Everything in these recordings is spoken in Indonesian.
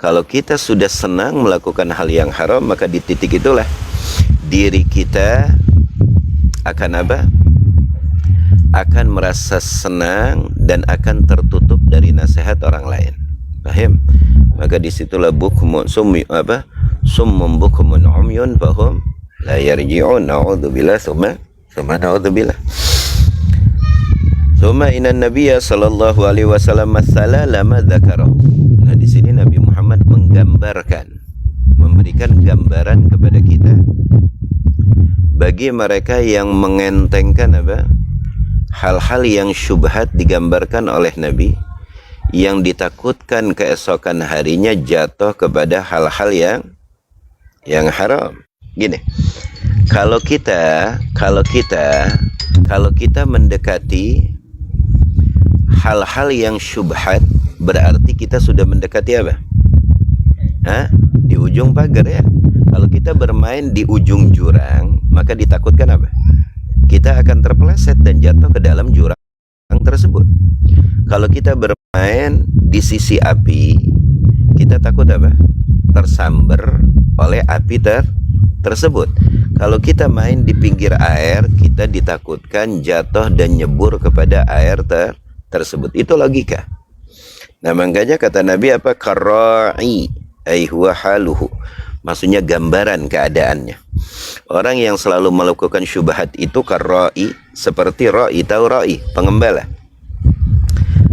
Kalau kita sudah senang melakukan hal yang haram, maka di titik itulah diri kita akan apa? Akan merasa senang dan akan tertutup dari nasihat orang lain. Paham? Maka disitulah summum bukmun umyun fahum la yarji'un. Na'udzubillah summa na'udzubillah. Summa inna nabiyya sallallahu alaihi wasallam masala lama dzakarahu. Nah, di sini Nabi Muhammad memberikan gambaran kepada kita bagi mereka yang mengentengkan apa? Hal-hal yang syubhat digambarkan oleh Nabi, yang ditakutkan keesokan harinya jatuh kepada hal-hal yang haram. Gini, kalau kita mendekati hal-hal yang syubhat, berarti kita sudah mendekati apa? Di ujung pagar ya. Kalau kita bermain di ujung jurang, maka ditakutkan apa? Kita akan terpeleset dan jatuh ke dalam jurang tersebut. Kalau kita bermain di sisi api, kita takut apa? Tersambar oleh api tersebut. Kalau kita main di pinggir air, kita ditakutkan jatuh dan nyebur kepada air tersebut. Itu logika. Nah, makanya kata Nabi apa? Karra'i ai huwa haluhu. Maksudnya gambaran keadaannya. Orang yang selalu melakukan syubhat itu karra'i, seperti ra'i, tahu ra'i, pengembala.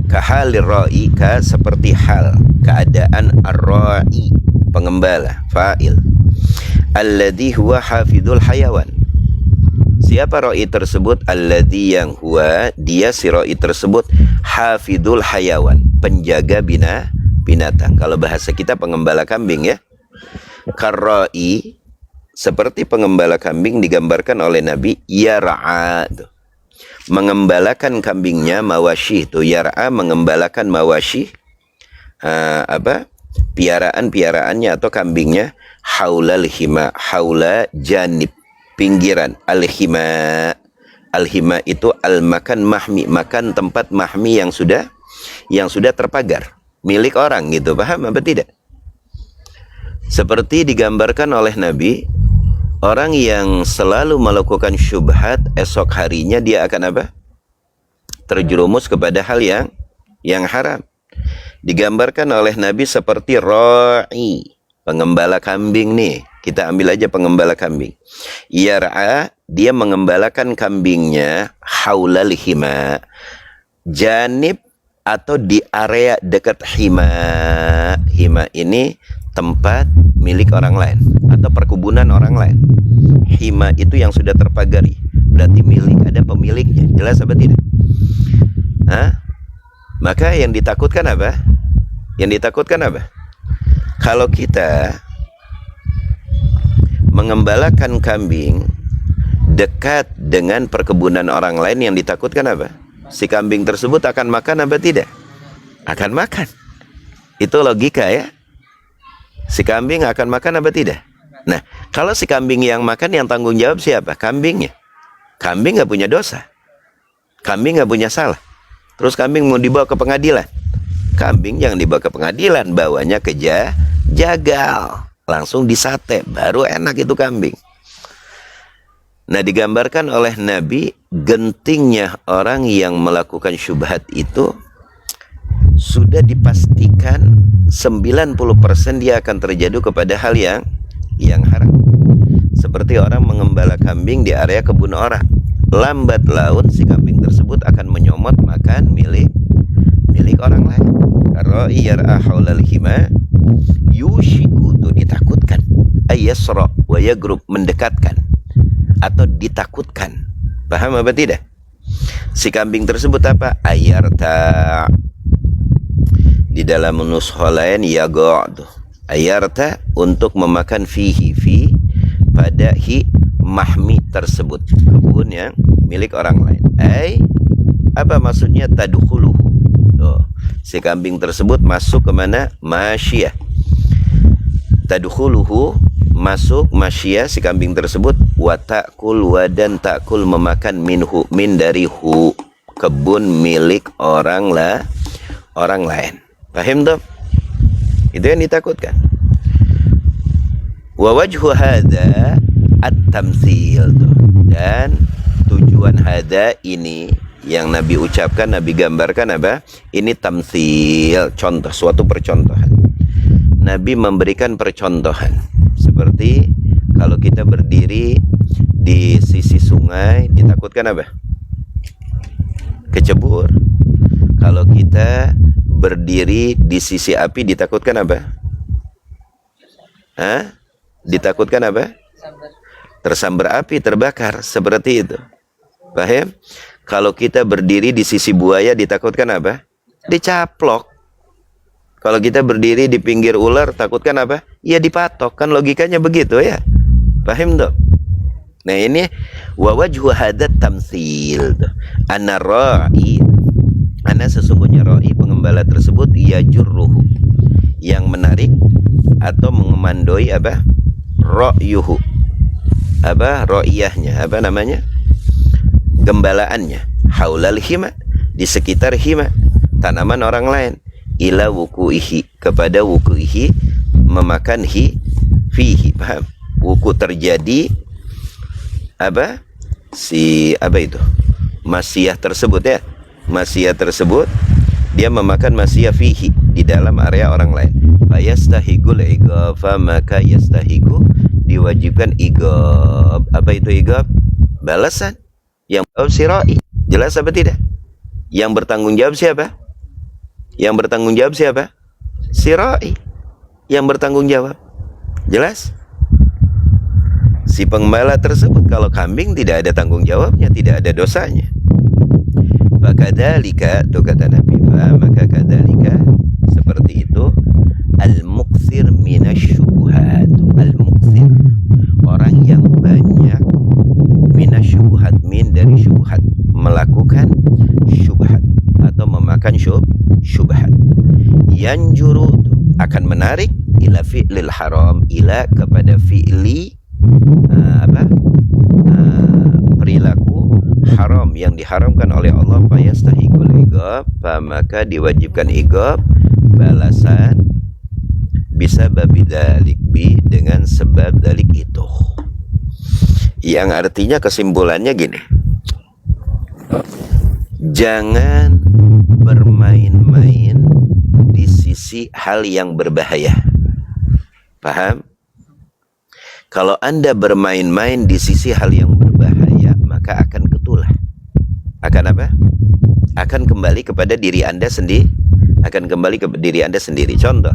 Kahalir ra'i, ka seperti hal, keadaan ar-ra'i, pengembala, fa'il. Alladhi huwa hafidul hayawan. Siapa ra'i tersebut? Alladhi, yang huwa, dia si ra'i tersebut, hafidul hayawan, penjaga binatang. Kalau bahasa kita pengembala kambing ya. Karra'i, seperti pengembala kambing digambarkan oleh Nabi, yar'a, mengembalakan kambingnya, mawasyih, tuh yar'a, mengembalakan mawasyih, piaraan-piaraannya atau kambingnya, haulal hima, haula janib, pinggiran, al-hima itu al-makan mahmi, makan tempat mahmi yang sudah terpagar, milik orang gitu, paham apa tidak? Seperti digambarkan oleh Nabi, orang yang selalu melakukan syubhat, esok harinya dia akan apa? Terjerumus kepada hal yang haram. Digambarkan oleh Nabi seperti ra'i, pengembala kambing nih. Kita ambil aja pengembala kambing. Yar'a, dia mengembalakan kambingnya haulal hima, janib atau di area dekat hima. Hima ini tempat milik orang lain atau perkebunan orang lain. Hima itu yang sudah terpagari, berarti milik, ada pemiliknya. Jelas apa tidak? Maka yang ditakutkan apa? Yang ditakutkan apa? Kalau kita mengembalakan kambing dekat dengan perkebunan orang lain, yang ditakutkan apa? Si kambing tersebut akan makan apa tidak? Akan makan. Itu logika ya. Si kambing akan makan apa tidak? Nah, kalau si kambing yang makan, yang tanggung jawab siapa? Kambingnya. Kambing nggak punya dosa. Kambing nggak punya salah. Terus kambing mau dibawa ke pengadilan. Kambing jangan dibawa ke pengadilan, bawanya ke jagal. Langsung disate, baru enak itu kambing. Nah, digambarkan oleh Nabi, gentingnya orang yang melakukan syubhat itu sudah dipastikan 90% dia akan terjadi kepada hal yang haram. Seperti orang mengembala kambing di area kebun orang. Lambat laun si kambing tersebut akan menyomot makan milik orang lain. Karena yar'a haulal hima yushiku, itu ditakutkan, ayasra wa yagrub, mendekatkan atau ditakutkan. Paham apa tidak? Si kambing tersebut apa? Ayarta. Di dalam nushah lain yagha'du, ayarta, untuk memakan fihi, fi pada hi mahmi tersebut, kebun yang milik orang lain. Apa maksudnya? Tadkhuluhu, si kambing tersebut masuk ke mana? Masyiyah. Tadkhuluhu, masuk, masyiyah, si kambing tersebut, wa ta'kul, wadan ta'kul, memakan minhu, min dari hu, kebun milik orang lain. Paham tuh? Itu yang ditakutkan. Wa wajhu hadza at-tamtsil. Dan tujuan hadza ini yang Nabi ucapkan, Nabi gambarkan apa? Ini tamtsil, contoh, suatu percontohan. Nabi memberikan percontohan. Seperti kalau kita berdiri di sisi sungai, ditakutkan apa? Kecebur. Kalau kita berdiri di sisi api, ditakutkan apa? Hah? Ditakutkan apa? Tersambar api, terbakar, seperti itu. Paham? Kalau kita berdiri di sisi buaya, ditakutkan apa? Dicaplok. Kalau kita berdiri di pinggir ular, takutkan apa? Ya dipatok, kan logikanya begitu ya. Paham tuh? Nah ini wa wajhu hadat tamtsil. Ana ra'i, ana sesungguhnya ra'i, pengembala tersebut, ya jurruhu, yang menarik atau mengemandoi apa? Ra'yuhu, apa? Ra'iyahnya, apa namanya? Gembalaannya. Haulal hima, di sekitar hima, tanaman orang lain. Ila wuku'ihi, kepada wuku'ihi, memakan fihi, paham? Wuku terjadi apa? Apa itu? Masiyah tersebut ya. Masiyah tersebut dia memakan masiyah fihi, di dalam area orang lain. Fayastahigul ighafa, maka yastahigu, diwajibkan igab. Apa itu igab? Balasan. Yang sirai. Jelas apa tidak? Yang bertanggung jawab siapa? Yang bertanggung jawab siapa? Sirai. Yang bertanggung jawab. Jelas? Si pengembala tersebut, kalau kambing tidak ada tanggung jawabnya, tidak ada dosanya. Fakadzalika, itu kata Nabi, maka kadzalika, seperti itu, al-muqsir minasyubuhat. Al-muqsir, orang yang banyak minasyubuhat, min dari syubhat, melakukan syubhat atau memakan syubhat. Yanjuru, akan menarik, ila fi'lil haram, ila kepada fi'li perilaku haram yang diharamkan oleh Allah. Fayastahikul igab, maka diwajibkan igab, balasan, bisa babi dalik, dengan sebab dalik itu. Yang artinya kesimpulannya gini, jangan bermain-main di sisi hal yang berbahaya. Paham? Kalau Anda bermain-main di sisi hal yang berbahaya, maka akan ketulah. Akan apa? Akan kembali kepada diri Anda sendiri. Akan kembali ke diri Anda sendiri. Contoh,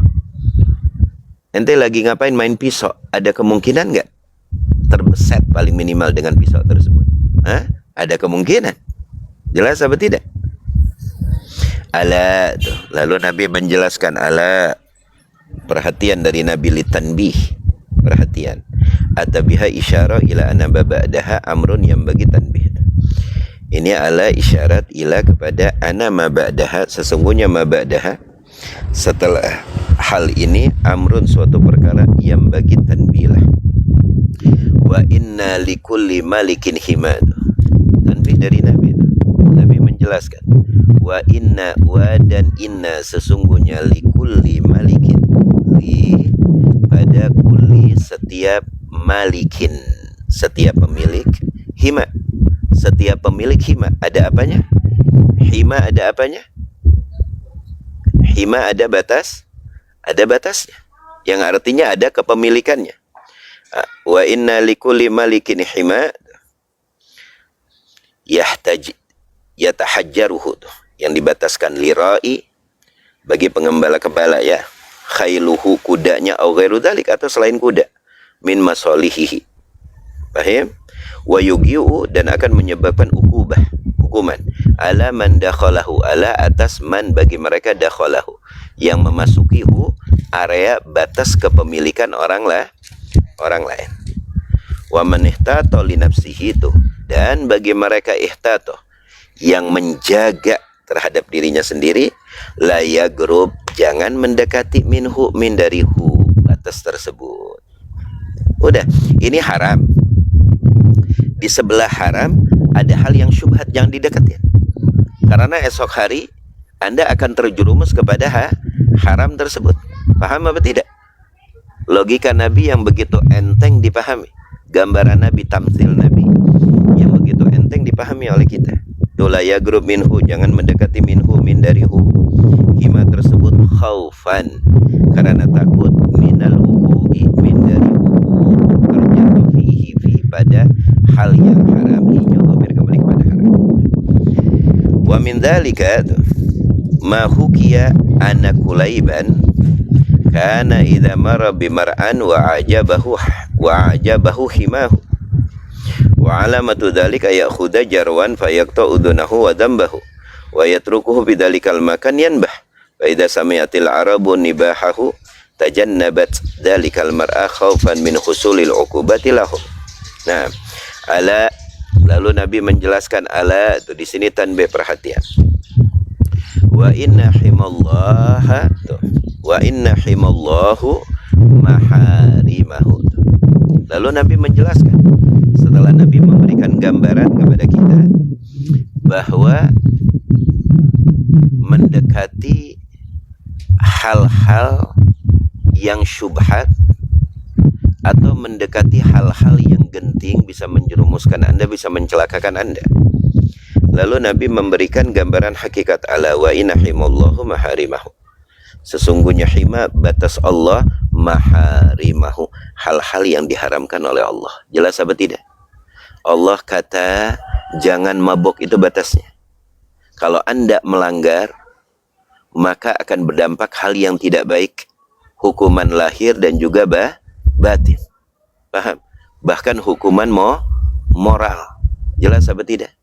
ente lagi ngapain, main pisau, ada kemungkinan nggak terbeset paling minimal dengan pisau tersebut? Hah? Ada kemungkinan. Jelas apa tidak? Ala, tuh. Lalu Nabi menjelaskan, ala, perhatian dari Nabi, litanbih, perhatian. Atabiha isyarah ila anna ba'daha amrun, yang bagi tanbih. Ini ala isyarat ila kepada anna ma ba'daha, sesungguhnya ma ba'daha, setelah hal ini, amrun, suatu perkara, yang bagi tanbilah. Wa inna likulli malikin himad. Tanbih dari Nabi. Nabi menjelaskan, wa inna, wa dan inna, sesungguhnya, likulli malikin, li pada kulli, setiap malikin, setiap pemilik, hima, setiap pemilik hima, ada apanya? Hima ada apanya? Hima ada batas, ada batasnya, yang artinya ada kepemilikannya. Wa inna likulli malikin hima yatahajjaruhu, yang dibataskan, lirai, bagi pengembala-kembala ya, khailuhu, kudanya, au ghairu dzalik, atau selain kuda, min masalihihi. Paham? Wa yugiu, dan akan menyebabkan hukuman, ala man dakhalahu, ala atas man, bagi mereka, dakhalahu, yang memasuki area batas kepemilikan orang lain. Wa man ihtato li nafsihi, dan bagi mereka ihtato, yang menjaga terhadap dirinya sendiri, la yagrub, jangan mendekati, minhu, min darihu, batas tersebut. Udah, ini haram. Di sebelah haram ada hal yang syubhat, jangan dideketin. Karena esok hari Anda akan terjerumus kepada haram tersebut. Paham apa tidak? Logika Nabi yang begitu enteng dipahami, gambaran Nabi, tamsil Nabi yang begitu enteng dipahami oleh kita. Tula yagrub minhu, jangan mendekati minhu, min dari hu, hima tersebut, khaufan, karena takut, minal wuku'i, min dari wuku, terjatuh fihi, fi, pada hal yang haram, hijau domir kembali kepada haram. Wa min dhalika ma hukiya anna Kulaiban kana idza mara bimar'an wa ajabahu himahu wa alamatu dzalika ya'khudha jarwan fayaqta'u udunahu wa dambahu wa yatrukuhu bidzalikal makan yanbah fa idza sami'atil arabu nibahahu tajannabat dzalikal mar'a khaufan min husulil uqubati lahum. Nah, ala, lalu Nabi menjelaskan ala itu di sini tanbih, perhatian. Wa inna himallaha, wa inna himallahu maharimahu. Lalu Nabi menjelaskan, setelah Nabi memberikan gambaran kepada kita bahwa mendekati hal-hal yang syubhat atau mendekati hal-hal yang genting bisa menjerumuskan Anda, bisa mencelakakan Anda. Lalu Nabi memberikan gambaran hakikat ala, wa inna himallahu maharimahu. Sesungguhnya hima, batas Allah, maharimahu, hal-hal yang diharamkan oleh Allah. Jelas apa tidak? Allah kata jangan mabuk, itu batasnya. Kalau Anda melanggar, maka akan berdampak hal yang tidak baik, hukuman lahir dan juga batin. Paham? Bahkan hukuman moral. Jelas apa tidak?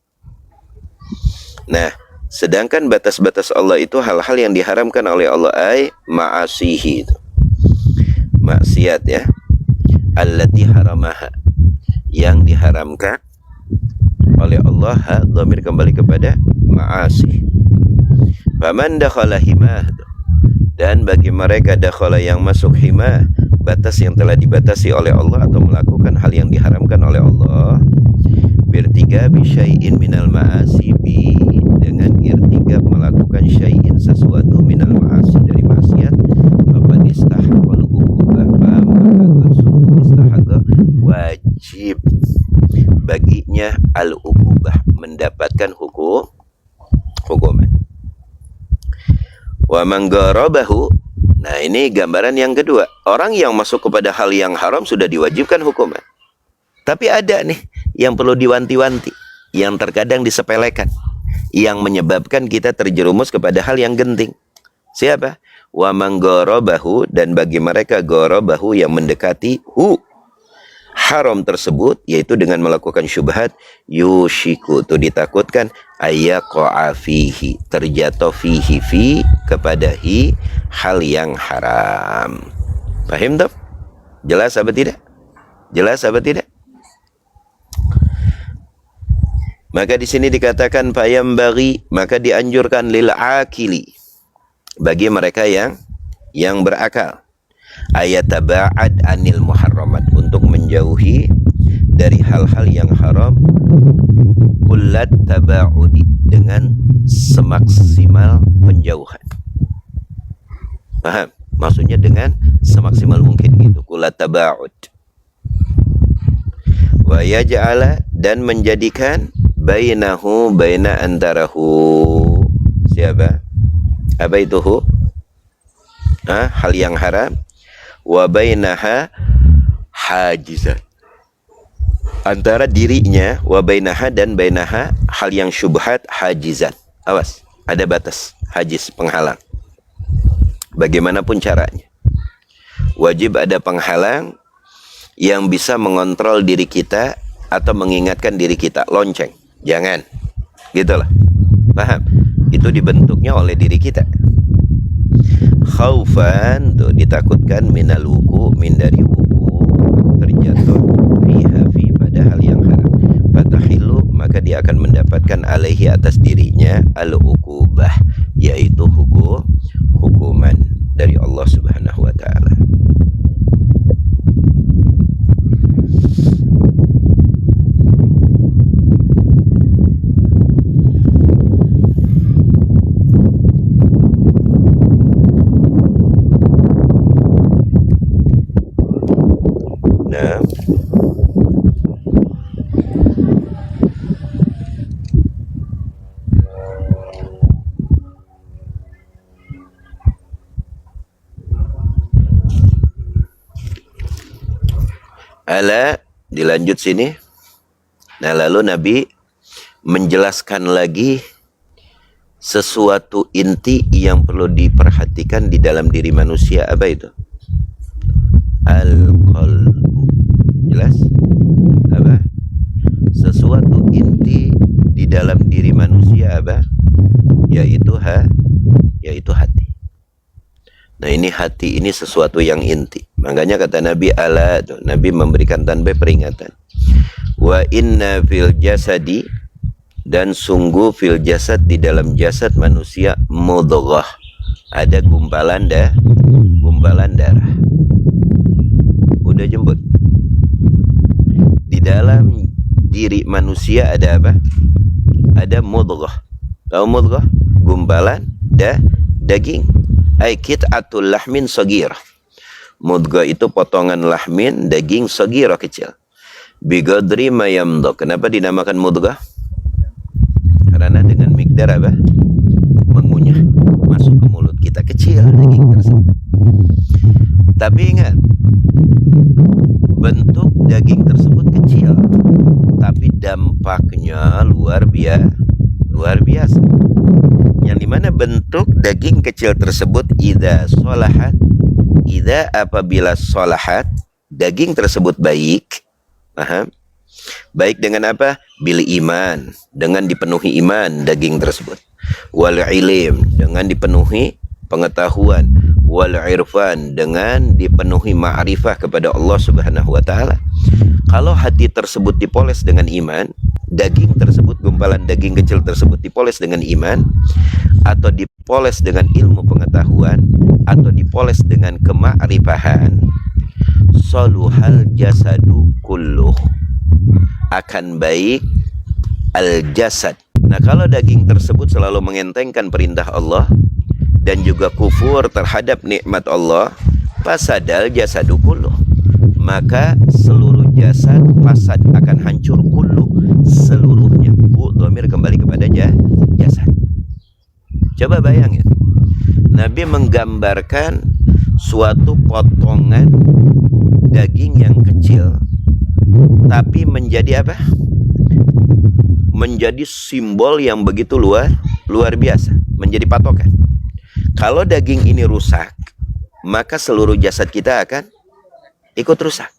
Nah, sedangkan batas-batas Allah itu hal-hal yang diharamkan oleh Allah, ay ma'asihi, itu maksiat ya, allati haramaha, yang diharamkan oleh Allah, dhamir kembali kepada ma'asi. Faman dakhala himah, dan bagi mereka dakhala yang masuk himah, batas yang telah dibatasi oleh Allah atau melakukan hal yang diharamkan oleh Allah, birtiga bi syai'in minal ma'asi, dengan irtigab melakukan syai'in sesuatu minal ma'asi dari maksiat, faqad istahaqqal uqubah, maka sungguh istahaqqa, wajib baginya al-uqubah, mendapatkan hukuman. Wa man gharabahu, nah ini gambaran yang kedua. Orang yang masuk kepada hal yang haram sudah diwajibkan hukuman. Tapi ada nih yang perlu diwanti-wanti, yang terkadang disepelekan, yang menyebabkan kita terjerumus kepada hal yang genting. Siapa? Wa man gharabahu, dan bagi mereka gharabahu yang mendekati haram tersebut, yaitu dengan melakukan syubhat, yushiku, itu ditakutkan, ayaqa fihi, terjatuh fihi, fi, kepada hal yang haram. Paham tak? Jelas apa tidak? Jelas apa tidak? Maka di sini dikatakan payam bagi, maka dianjurkan lil akili, bagi mereka yang berakal, ayataba'ad anil muharramat, untuk menjauhi dari hal-hal yang haram, kullat taba'udi, dengan semaksimal penjauhan. Paham? Maksudnya dengan semaksimal mungkin gitu, kullat taba'ud. Wa yaj'ala, dan menjadikan bainahu, baina antarahu, siapa? Apa itu hu? Hal yang haram, wa bainaha hajizan, antara dirinya, wa bainaha, dan bainaha, hal yang syubhat, hajizan, awas, ada batas, hajiz, penghalang. Bagaimanapun caranya, wajib ada penghalang yang bisa mengontrol diri kita atau mengingatkan diri kita, lonceng, jangan, gitulah. Paham? Itu dibentuknya oleh diri kita. Khaufan, tuh ditakutkan, minal wuku, min dari wuku, terjatuh, fiha, fi, pada hal yang haram. Fatahilu, maka dia akan mendapatkan alaihi, atas dirinya, al-uqubah, yaitu hukuman dari Allah Subhanahu wa ta'ala. Nah, ala dilanjut sini. Nah, lalu Nabi menjelaskan lagi sesuatu inti yang perlu diperhatikan di dalam diri manusia. Apa itu? Al-qalbu. Jelas? Apa? Sesuatu inti di dalam diri manusia apa? Yaitu hati. Nah, ini hati ini sesuatu yang inti. Makanya kata Nabi ala, Nabi memberikan tanda peringatan. Wa inna fil jasadi, dan sungguh fil jasad, di dalam jasad manusia, mudghah, ada gumpalan darah. Udah jemput. Di dalam diri manusia ada apa? Ada mudghah. Tahu mudghah? Gumpalan daging. Ai qit'atul lahmin saghirah. Mudghah itu potongan lahmin, daging saghirah, kecil. Bigadri ma yamdha. Kenapa dinamakan mudghah? Karena dengan mikdar apa? Mengunyah masuk ke mulut kita, kecil daging tersebut. Tapi ingat, bentuk daging tersebut kecil, tapi dampaknya luar biasa. Yang dimana bentuk daging kecil tersebut apabila sholahat, daging tersebut baik. Baik dengan apa? Bil iman, dengan dipenuhi iman daging tersebut. Wal ilim, dengan dipenuhi pengetahuan. Wal irfan, dengan dipenuhi ma'rifah kepada Allah Subhanahu wa taala. Kalau hati tersebut dipoles dengan iman, daging tersebut, gumpalan daging kecil tersebut dipoles dengan iman, atau dipoles dengan ilmu pengetahuan, atau dipoles dengan kema'rifahan, saluhal jasadu kulluh, akan baik al jasad. Nah, kalau daging tersebut selalu mengentengkan perintah Allah dan juga kufur terhadap nikmat Allah, fasadal jasadu kulluh, maka seluruh jasad fasad, akan hancur, kulluh, seluruhnya. Dhamir kembali kepada jasad. Coba bayangin, Nabi menggambarkan suatu potongan daging yang kecil, tapi menjadi apa? Menjadi simbol yang begitu luar biasa, menjadi patokan. Kalau daging ini rusak, maka seluruh jasad kita akan ikut rusak.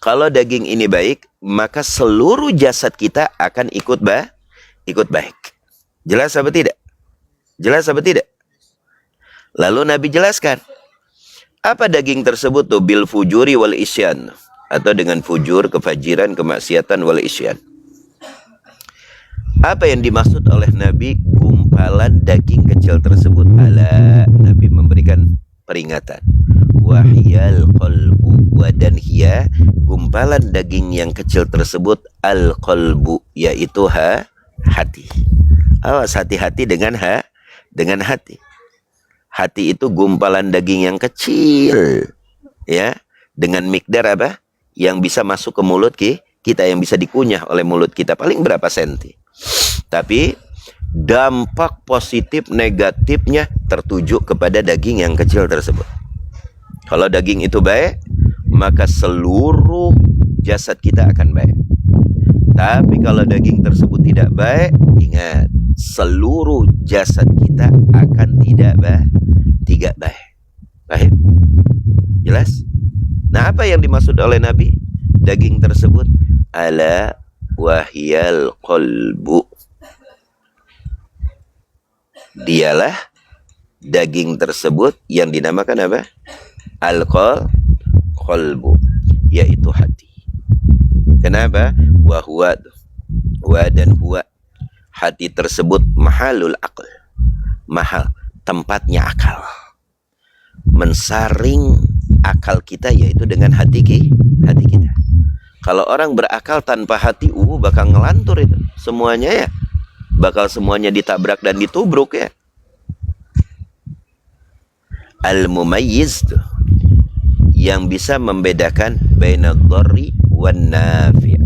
Kalau daging ini baik, maka seluruh jasad kita akan ikut baik. Jelas apa tidak? Jelas apa tidak? Lalu Nabi jelaskan, apa daging tersebut tuh? Bil fujuri wal isyan, atau dengan fujur, kefajiran, kemaksiatan, wal isyan. Apa yang dimaksud oleh Nabi gumpalan daging kecil tersebut? Ala, Nabi memberikan peringatan. Wahyal qalbu, wadan hiya, gumpalan daging yang kecil tersebut, al qalbu, yaitu hati. Awas, hati-hati dengan hati. Hati itu gumpalan daging yang kecil, ya, dengan mikdar apa? Yang bisa masuk ke mulut kita, yang bisa dikunyah oleh mulut kita, paling berapa senti. Tapi dampak positif negatifnya tertuju kepada daging yang kecil tersebut. Kalau daging itu baik, maka seluruh jasad kita akan baik. Tapi kalau daging tersebut tidak baik, ingat, seluruh jasad kita akan tidak baik. Baik? Jelas? Nah, apa yang dimaksud oleh Nabi? Daging tersebut ala wahyal qalbu. Dialah daging tersebut yang dinamakan apa? Al-qalbu, yaitu hati. Kenapa? Wa dan huwa, hati tersebut mahalul aql, mahal, tempatnya akal. Mensaring akal kita yaitu dengan hati kita. Kalau orang berakal tanpa hati, bakal ngelantur itu semuanya, ya. Bakal semuanya ditabrak dan ditubruk, ya. Al-mumayyiz tuh, yang bisa membedakan baina dharri wan nafi'.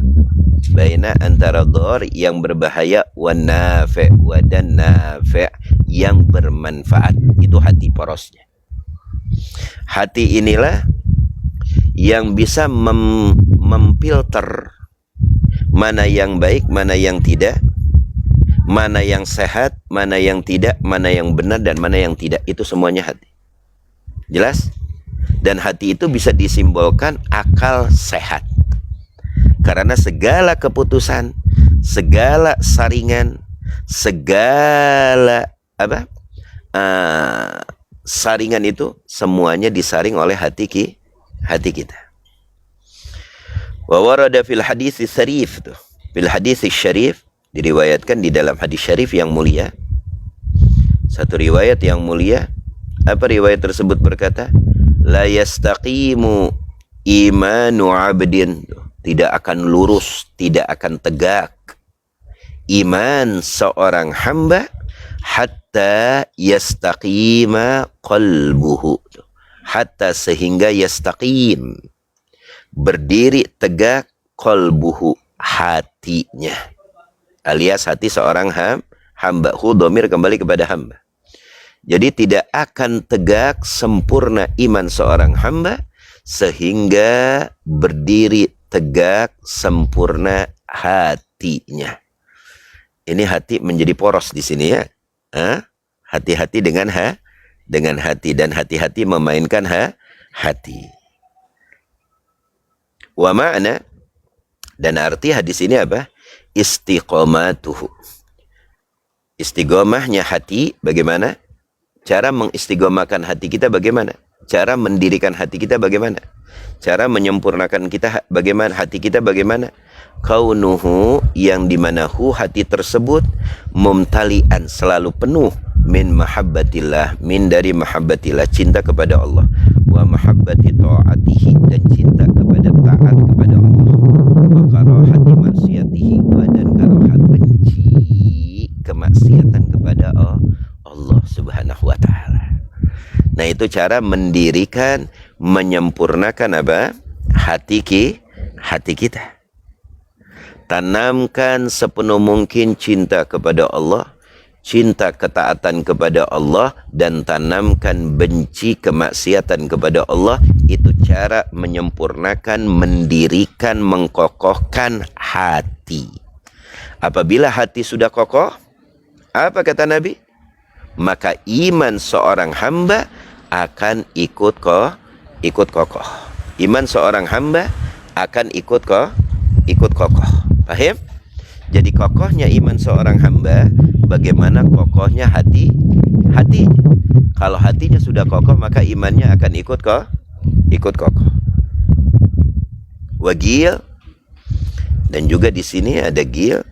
Baina antara dhar yang berbahaya wan nafi' dan nafi' yang bermanfaat. Itu hati porosnya. Hati inilah yang bisa memfilter mana yang baik, mana yang tidak, mana yang sehat, mana yang tidak, mana yang benar dan mana yang tidak. Itu semuanya hati. Jelas? Dan hati itu bisa disimbolkan akal sehat. Karena segala keputusan, segala saringan, segala saringan itu semuanya disaring oleh hati kita. Wa warada fil hadits syarif tuh. Fil hadits syarif diriwayatkan di dalam hadis syarif yang mulia. Satu riwayat yang mulia. Apa riwayat tersebut berkata? La yastaqimu imanu abdin. Tidak akan lurus, tidak akan tegak iman seorang hamba hatta yastaqima qalbuhu. Hatta sehingga yastaqim, berdiri tegak, qalbuhu, hatinya. Alias hati seorang hamba. Dhamir kembali kepada hamba. Jadi tidak akan tegak sempurna iman seorang hamba sehingga berdiri tegak sempurna hatinya. Ini hati menjadi poros di sini ya. Hati-hati dengan hati, dan hati-hati memainkan hati. Wa ma'na, dan arti hadis ini apa? Istiqomatuhu. Istiqomahnya hati bagaimana? Cara mengistiqomahkan hati kita bagaimana? Cara mendirikan hati kita bagaimana? Cara menyempurnakan kita bagaimana? Hati kita bagaimana? Kaunuhu, yang dimana hati tersebut mumtalian, selalu penuh, min mahabbatillah, min dari mahabbatillah, cinta kepada Allah, wa mahabbati ta'atihi, dan cinta kepada taat kepada Allah, wa karahati maksiatihi, dan karahat benci kemaksiatan kepada Allah subhanahu wa ta'ala. Nah, itu cara mendirikan, menyempurnakan apa? Hati kita. Tanamkan sepenuh mungkin cinta kepada Allah, cinta ketaatan kepada Allah, dan tanamkan benci kemaksiatan kepada Allah. Itu cara menyempurnakan, mendirikan, mengkokohkan hati. Apabila hati sudah kokoh, apa kata Nabi? Maka iman seorang hamba akan ikut kokoh. Iman seorang hamba akan ikut kokoh. Paham? Jadi kokohnya iman seorang hamba, bagaimana kokohnya hatinya. Kalau hatinya sudah kokoh, maka imannya akan ikut kokoh. Wagil, dan juga di sini ada gil.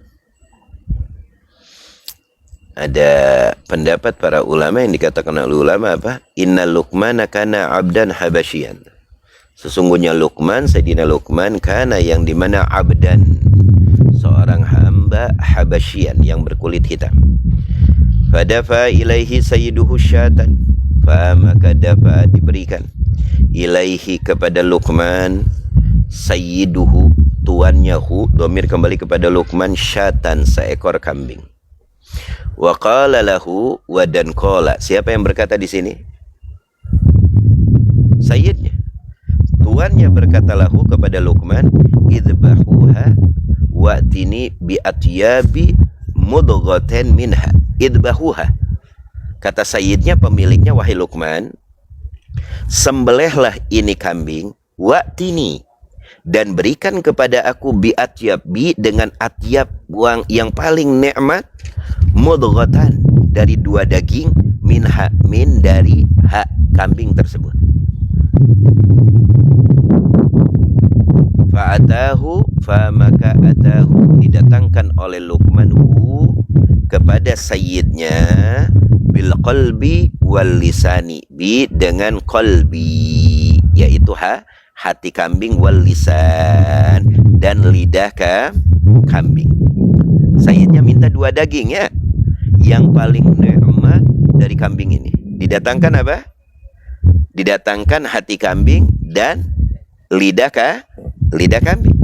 Ada pendapat para ulama yang dikatakan oleh ulama apa? Inna Luqmana kana abdan habasyian. Sesungguhnya Luqman, Sayyidina Luqman, kana yang dimana abdan, seorang hamba habasyian yang berkulit hitam. Fadafa ilaihi sayyiduhu syatan. Maka dafa diberikan ilaihi kepada Luqman, sayyiduhu, tuannya dhamir kembali kepada Luqman, syatan, seekor kambing. Wa qala lahu, wa dan qala. Siapa yang berkata di sini? Sayyidnya. Tuannya berkata lahu kepada Luqman, idbahuha wa'tini bi atyabi mudghatan minha. Idbahuha. Kata sayyidnya, pemiliknya, wahai Luqman, sembelihlah ini kambing, wa'tini, dan berikan kepada aku bi atyab, bi dengan atyab, uang yang paling nikmat, mudghatan, dari dua daging, minha, min dari hak kambing tersebut. Fa'atahu, maka atahu, didatangkan oleh Luqman kepada sayyidnya, bil qalbi wal lisani, bi dengan qalbi, yaitu hati kambing, wal lisan, dan lidah kambing. Sayyidnya minta dua daging ya, yang paling nikmat dari kambing ini. Didatangkan apa? Didatangkan hati kambing dan lidah lidah kambing.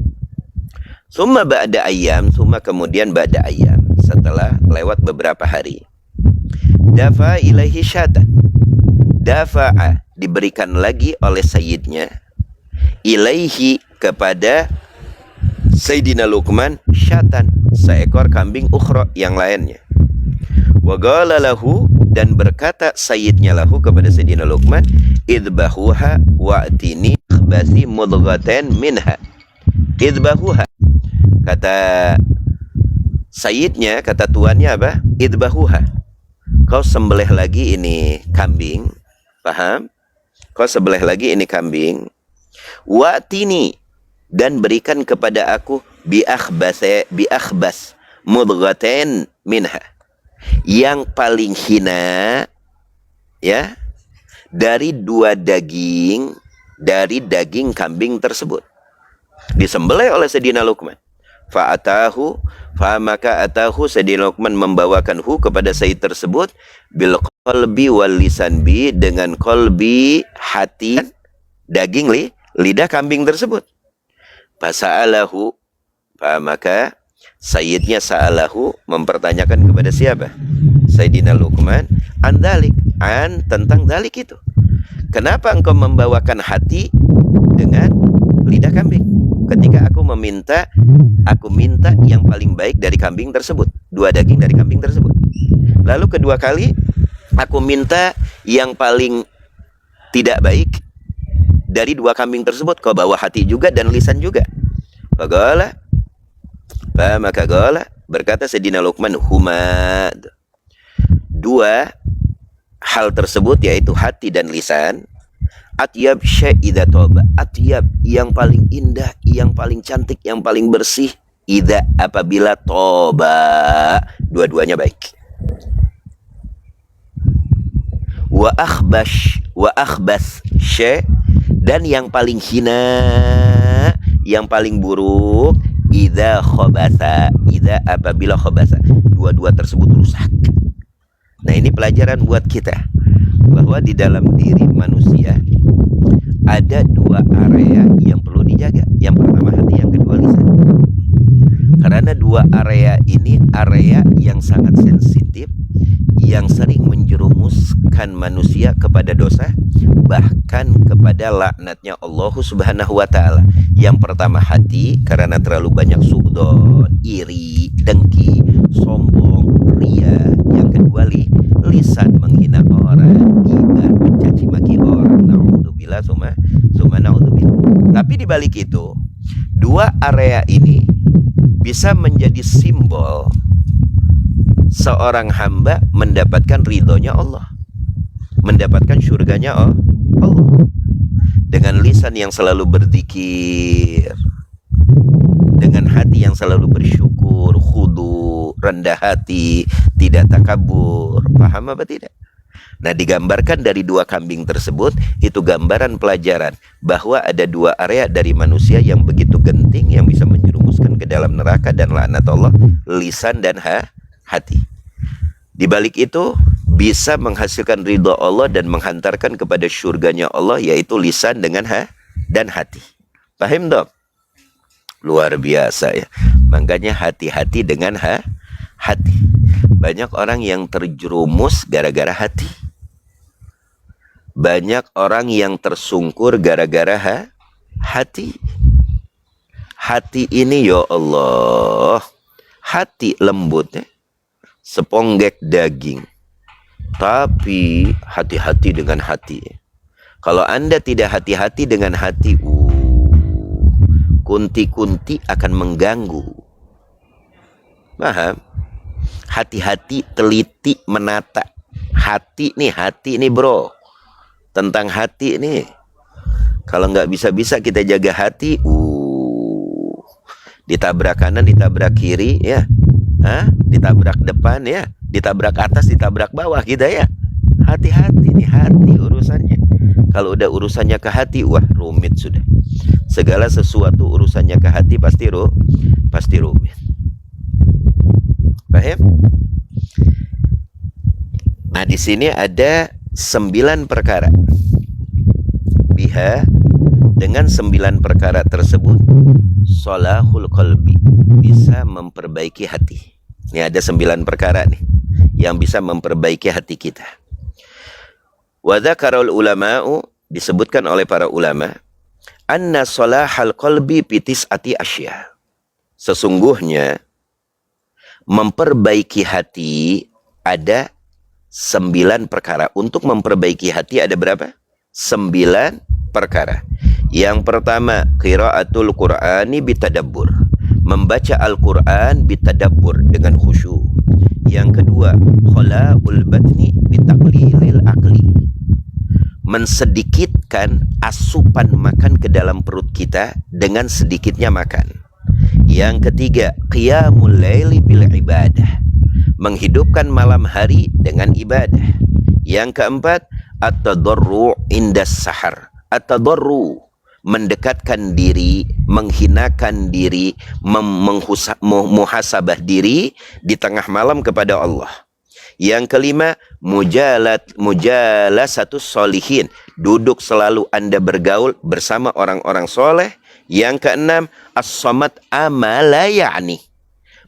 Summa ba'da ayyam, kemudian ba'da ayyam, setelah lewat beberapa hari. Dafa ilaihi syatan. Dafa'a, diberikan lagi oleh sayyidnya, ilaihi, kepada Sayyidina Luqman, syatan, seekor kambing ukhra, yang lainnya. Wa qala lahu, dan berkata sayyidnya lahu kepada Sayyidina Luqman, idbahuha wa'tini akhbasi mudghatan minha. Idbahuha, kata sayyidnya, kata tuannya apa? Idbahuha, kau sembelih lagi ini kambing. Paham? Kau sembelih lagi ini kambing. Wa'tini, dan berikan kepada aku bi akhbas mudghatan minha, yang paling hina, ya, dari dua daging, dari daging kambing tersebut. Disembelih oleh Sayyidina Luqman. Maka atahu, Sayyidina Luqman membawakan kepada Sayyid tersebut, bil qalbi wal lisan bi, dengan qalbi, hati, daging lidah kambing tersebut. Fasa'alahu, maka Sayyidnya sa'alahu, mempertanyakan kepada siapa? Sayyidina Luqman, andalik, tentang dalik itu. Kenapa engkau membawakan hati dengan lidah kambing? Ketika aku minta yang paling baik dari kambing tersebut, dua daging dari kambing tersebut. Lalu kedua kali aku minta yang paling tidak baik dari dua kambing tersebut, kau bawa hati juga dan lisan juga. Maka berkata Sayyidina Luqman, humad, dua hal tersebut, yaitu hati dan lisan, atyab sya'idha toba, atyab, yang paling indah, yang paling cantik, yang paling bersih, idza, apabila toba, dua-duanya baik. Wa akhbas syai', dan yang paling hina, yang paling buruk, idza khabasa, idza, apabila khabasa, dua-dua tersebut rusak. Nah, ini pelajaran buat kita, bahwa di dalam diri manusia ada dua area yang perlu dijaga. Yang pertama hati, yang kedua lisan. Karena dua area ini area yang sangat sensitif, yang sering menjerumuskan manusia kepada dosa, bahkan kepada laknatnya Allah Subhanahu wa ta'ala. Yang pertama hati, karena terlalu banyak su'don, iri, dengki, sombong, ria. Yang kedua lisan, menghina orang, ghibah, mencaci maki orang, naudzubillah, summa naudzubillah. Tapi di balik itu, dua area ini bisa menjadi simbol seorang hamba mendapatkan ridhonya Allah, mendapatkan surganya Allah. Dengan lisan yang selalu berzikir, dengan hati yang selalu bersyukur, khudu, rendah hati, tidak takabur. Paham apa tidak? Nah, digambarkan dari dua kambing tersebut, itu gambaran pelajaran bahwa ada dua area dari manusia yang begitu genting, yang bisa menjerumuskan ke dalam neraka dan laknat Allah, lisan dan hati. Di balik itu bisa menghasilkan ridho Allah dan menghantarkan kepada surganya Allah, yaitu lisan dengan dan hati. Paham dong? Luar biasa ya. Makanya hati-hati dengan hati. Banyak orang yang terjerumus gara-gara hati. Banyak orang yang tersungkur gara-gara hati. Hati ini ya Allah, hati lembut ya, seponggek daging. Tapi hati-hati dengan hati. Kalau Anda tidak hati-hati dengan hati, kunti-kunti akan mengganggu. Paham? Hati-hati, teliti, menata. Hati nih bro. Tentang hati nih. Kalau nggak bisa-bisa kita jaga hati, ditabrak kanan, ditabrak kiri, ya. Ditabrak depan, ya. Ditabrak atas, ditabrak bawah kita, ya. Hati-hati nih, hati urusannya. Kalau udah urusannya ke hati, wah rumit sudah. Segala sesuatu urusannya ke hati pasti rumit. Paham? Nah, di sini ada 9 perkara. Biha Dengan 9 perkara tersebut, solahul qalbi, bisa memperbaiki hati. Ini ada 9 perkara nih yang bisa memperbaiki hati kita. Wa dzakarul ulama'u, disebutkan oleh para ulama, anna solahal qalbi bitis'ati asya. Sesungguhnya memperbaiki hati ada 9 perkara. Untuk memperbaiki hati ada berapa? 9 perkara. Yang pertama, qiraatul Qur'ani bitadabbur. Membaca Al-Quran bitadabbur, dengan khusyuk. Yang kedua, khala'ul batni bitaqlilil aqli. Mensedikitkan asupan makan ke dalam perut kita dengan sedikitnya makan. Yang ketiga, qiyamul laili bil ibadah. Menghidupkan malam hari dengan ibadah. Yang keempat, at-tadarru' indas sahar. At-tadarru', mendekatkan diri, menghinakan diri, muhasabah diri di tengah malam kepada Allah. Yang kelima, mujalasatus solihin, duduk selalu Anda bergaul bersama orang-orang soleh. Yang keenam, as-samat amala ya'ni,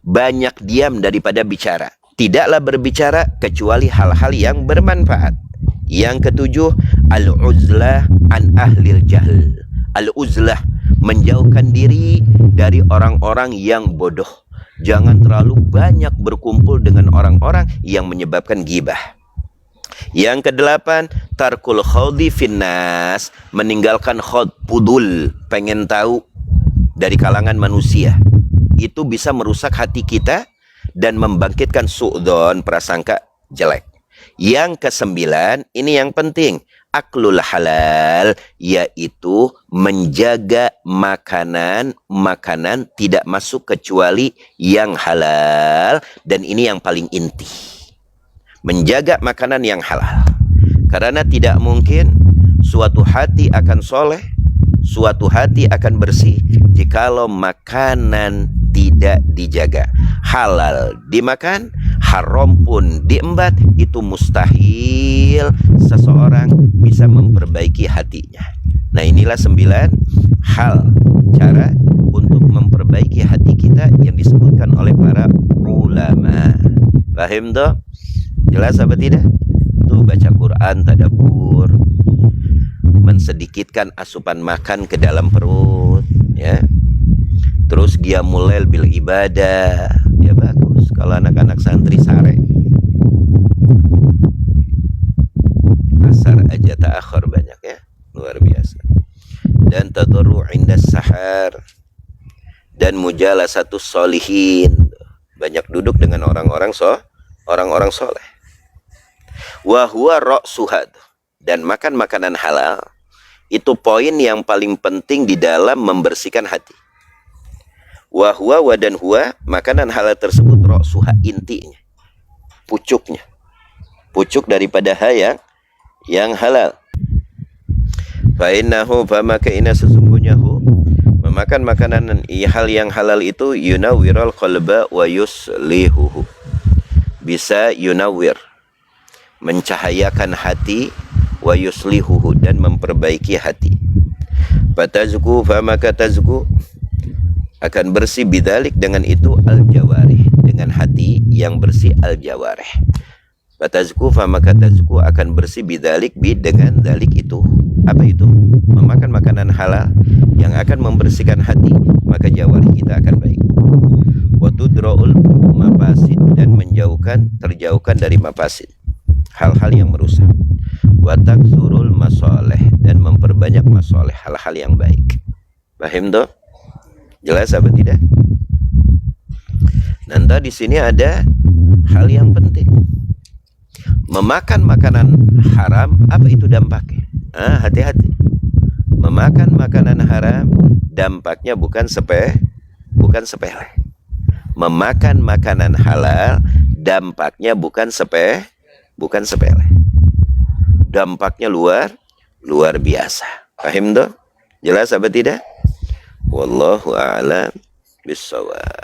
banyak diam daripada bicara, tidaklah berbicara kecuali hal-hal yang bermanfaat. Yang ketujuh, al-uzlah an ahlil jahl. Al-uzlah, menjauhkan diri dari orang-orang yang bodoh. Jangan terlalu banyak berkumpul dengan orang-orang yang menyebabkan ghibah. Yang kedelapan, tarkul khawdi finnas, meninggalkan khawd, pudul, pengen tahu dari kalangan manusia. Itu bisa merusak hati kita dan membangkitkan su'dzon, prasangka jelek. Yang kesembilan, ini yang penting, aklul halal, yaitu menjaga makanan tidak masuk kecuali yang halal. Dan ini yang paling inti, menjaga makanan yang halal. Karena tidak mungkin suatu hati akan soleh, suatu hati akan bersih jikalau makanan tidak dijaga. Halal dimakan, haram pun diembat, itu mustahil seseorang bisa memperbaiki hatinya. Nah, inilah 9 hal cara untuk memperbaiki hati kita yang disebutkan oleh para ulama. Paham toh? Jelas apa tidak? Tuh, baca Quran, tadabbur, mensedikitkan asupan makan ke dalam perut, ya. Terus qiyamul lail bil ibadah, ya bagus. Kalau anak-anak santri sare, asar aja ta'akhir banyak, ya, luar biasa. Dan tadarru' indas sahar, dan mujalasatus solihin, banyak duduk dengan orang-orang soleh. Wa huwa ra'suhad, dan makan makanan halal itu poin yang paling penting di dalam membersihkan hati. Wa huwa wa dan huwa, makanan halal tersebut ra'suha, intinya, pucuknya, pucuk daripada yang halal. Fa innahu, maka ina sesungguhnya hu, memakan makanan hal yang halal itu, yunawwirul qalba wa yuslihuhu, bisa yunawwir, mencahayakan hati, wa yuslihuhu, dan memperbaiki hati. Fatazku, maka tazku, akan bersih bidzalik, dengan itu, al-jawarih, dengan hati yang bersih, al-jawarih. Fatazku, maka tazku, akan bersih bidzalik, dengan dalik itu. Apa itu? Memakan makanan halal yang akan membersihkan hati, maka jawarih kita akan baik. Wa tudra'ul mafasid, dan terjauhkan dari mafasid, hal-hal yang merusak. Wa taksurul masoleh, dan memperbanyak masoleh, hal-hal yang baik. Paham toh? Jelas apa tidak? Nanti di sini ada hal yang penting. Memakan makanan haram, apa itu dampaknya? Hati-hati. Memakan makanan haram, dampaknya bukan sepele. Memakan makanan halal, dampaknya bukan sepele. Dampaknya luar biasa. Paham toh? Jelas apa tidak? Wallahu a'lam bishawab.